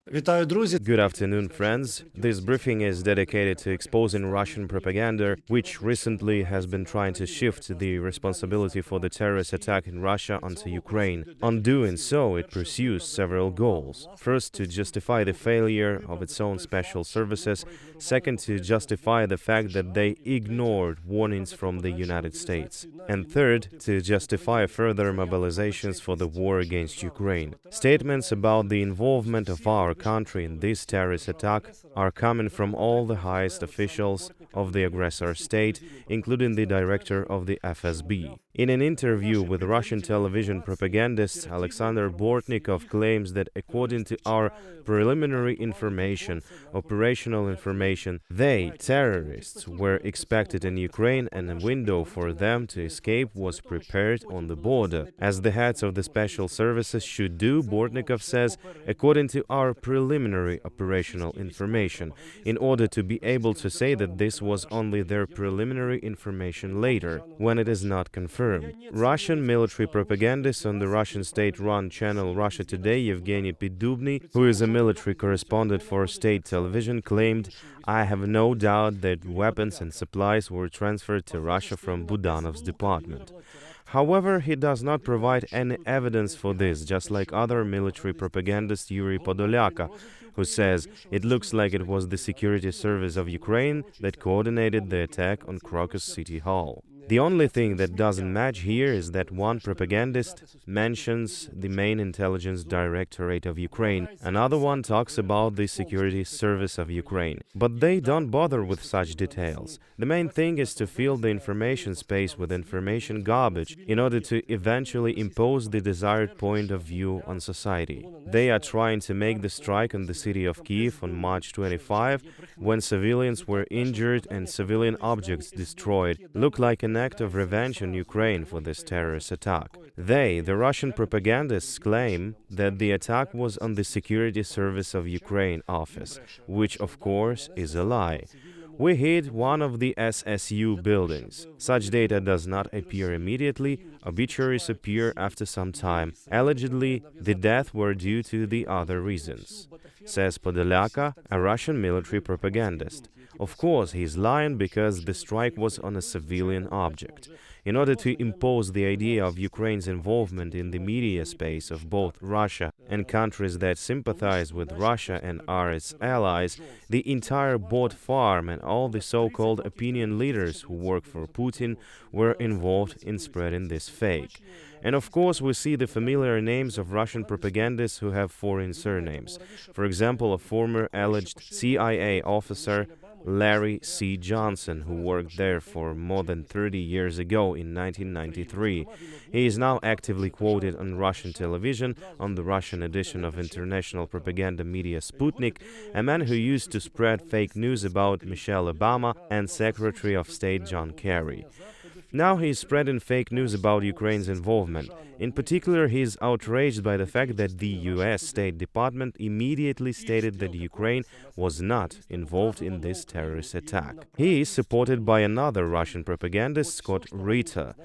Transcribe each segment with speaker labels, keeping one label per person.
Speaker 1: Good afternoon, friends. This briefing is dedicated to exposing Russian propaganda, which recently has been trying to shift the responsibility for the terrorist attack in Russia onto Ukraine. On doing so, it pursues several goals. First, to justify the failure of its own special services. Second, to justify the fact that they ignored warnings from the United States. And third, to justify further mobilizations for the war against Ukraine. Statements about the involvement of our country in this terrorist attack are coming from all the highest officials of the aggressor state, including the director of the FSB. In an interview with Russian television Propagandists, Alexander Bortnikov claims that according to our preliminary information, operational information, they, terrorists, were expected in Ukraine and a window for them to escape was prepared on the border. As the heads of the special services should do, Bortnikov says, according to our preliminary operational information, in order to be able to say that this was only their preliminary information later, when it is not confirmed. Russian military propagandist on the Russian state-run channel Russia Today, Yevgeny Pidubny, who is a military correspondent for state television, claimed, "I have no doubt that weapons and supplies were transferred to Russia from Budanov's department." However, he does not provide any evidence for this, just like other military propagandist Yuri Podolyaka, who says it looks like it was the security service of Ukraine that coordinated the attack on Crocus City Hall. The only thing that doesn't match here is that one propagandist mentions the main intelligence directorate of Ukraine, another one talks about the security service of Ukraine. But they don't bother with such details. The main thing is to fill the information space with information garbage in order to eventually impose the desired point of view on society. They are trying to make the strike on the city of Kiev on March 25, when civilians were injured and civilian objects destroyed, look like an act of revenge on Ukraine for this terrorist attack. They, the Russian propagandists, claim that the attack was on the Security Service of Ukraine office, which of course is a lie. We hit one of the SSU buildings. Such data does not appear immediately, obituaries appear after some time. Allegedly, the deaths were due to the other reasons, says Podolyaka, a Russian military propagandist. Of course, he is lying because the strike was on a civilian object. In order to impose the idea of Ukraine's involvement in the media space of both Russia and countries that sympathize with Russia and are its allies, the entire bot farm and all the so-called opinion leaders who work for Putin were involved in spreading this fake. And of course, we see the familiar names of Russian propagandists who have foreign surnames. For example, a former alleged CIA officer, Larry C. Johnson, who worked there for more than 30 years ago in 1993. He is now actively quoted on Russian television on the Russian edition of international propaganda media Sputnik, a man who used to spread fake news about Michelle Obama and Secretary of State John Kerry. Now he is spreading fake news about Ukraine's involvement. In particular, he is outraged by the fact that the U.S. State Department immediately stated that Ukraine was not involved in this terrorist attack. He is supported by another Russian propagandist, Scott Ritter,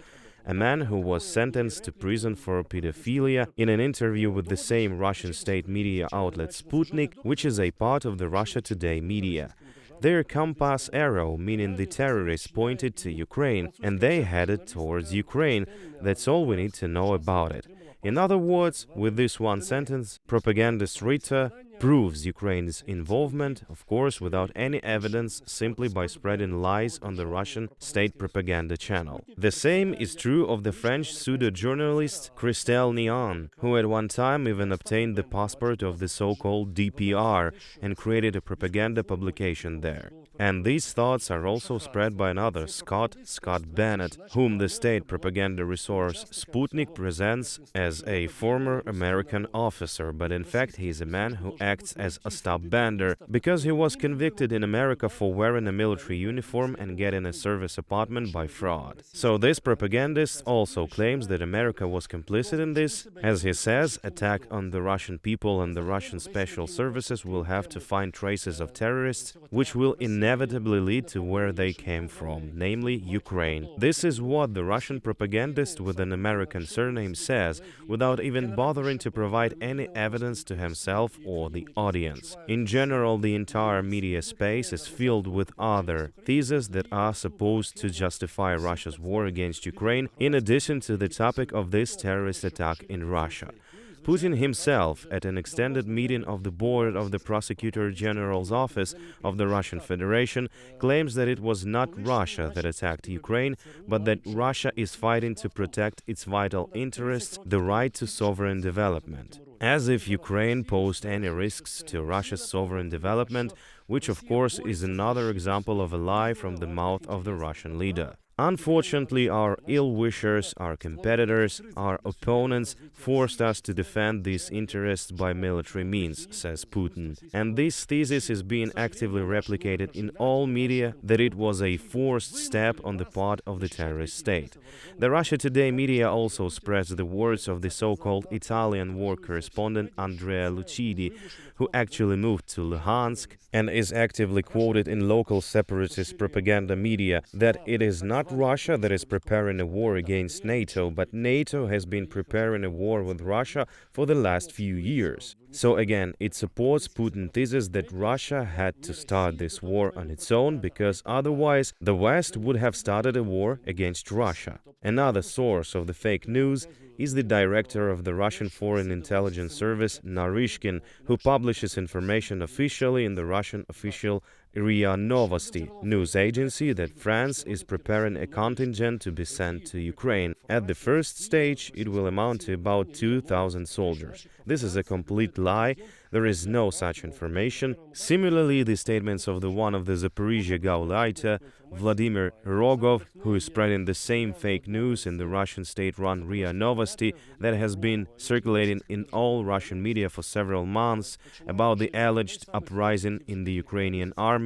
Speaker 1: a man who was sentenced to prison for pedophilia. In an interview with the same Russian state media outlet Sputnik, which is a part of the Russia Today media. Their compass arrow, meaning the terrorists, pointed to Ukraine, and they headed towards Ukraine. That's all we need to know about it. In other words, with this one sentence, propagandist Ritter proves Ukraine's involvement, of course, without any evidence, simply by spreading lies on the Russian state propaganda channel. The same is true of the French pseudo-journalist Christelle Nian, who at one time even obtained the passport of the so-called DPR and created a propaganda publication there. And these thoughts are also spread by another Scott Bennett, whom the state propaganda resource Sputnik presents as a former American officer, but in fact he is a man who acts as a stop bender because he was convicted in America for wearing a military uniform and getting a service apartment by fraud. So this propagandist also claims that America was complicit in this. As he says, attack on the Russian people and the Russian special services will have to find traces of terrorists, which will inevitably inevitably lead to where they came from, namely Ukraine. This is what the Russian propagandist with an American surname says, without even bothering to provide any evidence to himself or the audience. In general, the entire media space is filled with other theses that are supposed to justify Russia's war against Ukraine, in addition to the topic of this terrorist attack in Russia. Putin himself, at an extended meeting of the board of the Prosecutor General's office of the Russian Federation, claims that it was not Russia that attacked Ukraine, but that Russia is fighting to protect its vital interests, the right to sovereign development. As if Ukraine posed any risks to Russia's sovereign development, which of course is another example of a lie from the mouth of the Russian leader. Unfortunately, our ill-wishers, our competitors, our opponents forced us to defend these interests by military means, says Putin. And this thesis is being actively replicated in all media that it was a forced step on the part of the terrorist state. The Russia Today media also spreads the words of the so-called Italian war correspondent Andrea Lucidi, who actually moved to Luhansk and is actively quoted in local separatist propaganda media, that it is not Russia that is preparing a war against NATO, but NATO has been preparing a war with Russia for the last few years. So again, it supports Putin's thesis that Russia had to start this war on its own, because otherwise the West would have started a war against Russia. Another source of the fake news is the director of the Russian Foreign Intelligence Service, Narishkin, who publishes information officially in the Russian official RIA Novosti news agency that France is preparing a contingent to be sent to Ukraine. At the first stage, it will amount to about 2,000 soldiers. This is a complete lie. There is no such information. Similarly, the statements of the one of the Zaporizhia Gauleiter, Vladimir Rogov, who is spreading the same fake news in the Russian state-run RIA Novosti that has been circulating in all Russian media for several months about the alleged uprising in the Ukrainian army,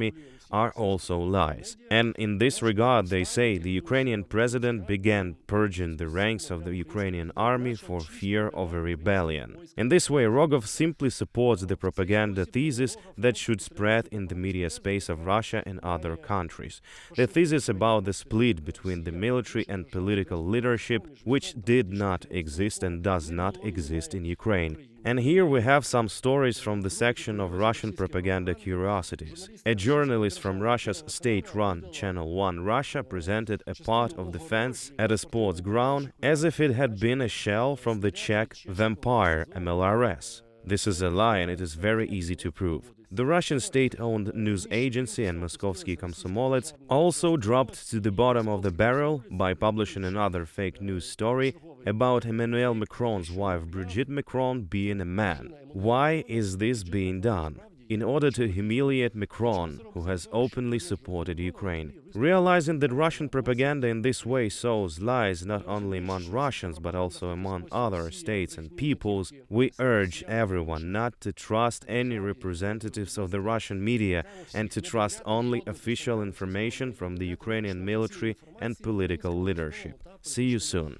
Speaker 1: are also lies. And in this regard, they say the Ukrainian president began purging the ranks of the Ukrainian army for fear of a rebellion. In this way, Rogov simply supports the propaganda thesis that should spread in the media space of Russia and other countries. The thesis about the split between the military and political leadership, which did not exist and does not exist in Ukraine. And here we have some stories from the section of Russian propaganda curiosities. A journalist from Russia's state-run Channel 1 Russia presented a part of the fence at a sports ground as if it had been a shell from the Czech vampire MLRS. This is a lie, and it is very easy to prove. The Russian state-owned news agency and Moskovsky Komsomolets also dropped to the bottom of the barrel by publishing another fake news story about Emmanuel Macron's wife Brigitte Macron being a man. Why is this being done? In order to humiliate Macron, who has openly supported Ukraine. Realizing that Russian propaganda in this way sows lies not only among Russians but also among other states and peoples, we urge everyone not to trust any representatives of the Russian media and to trust only official information from the Ukrainian military and political leadership. See you soon.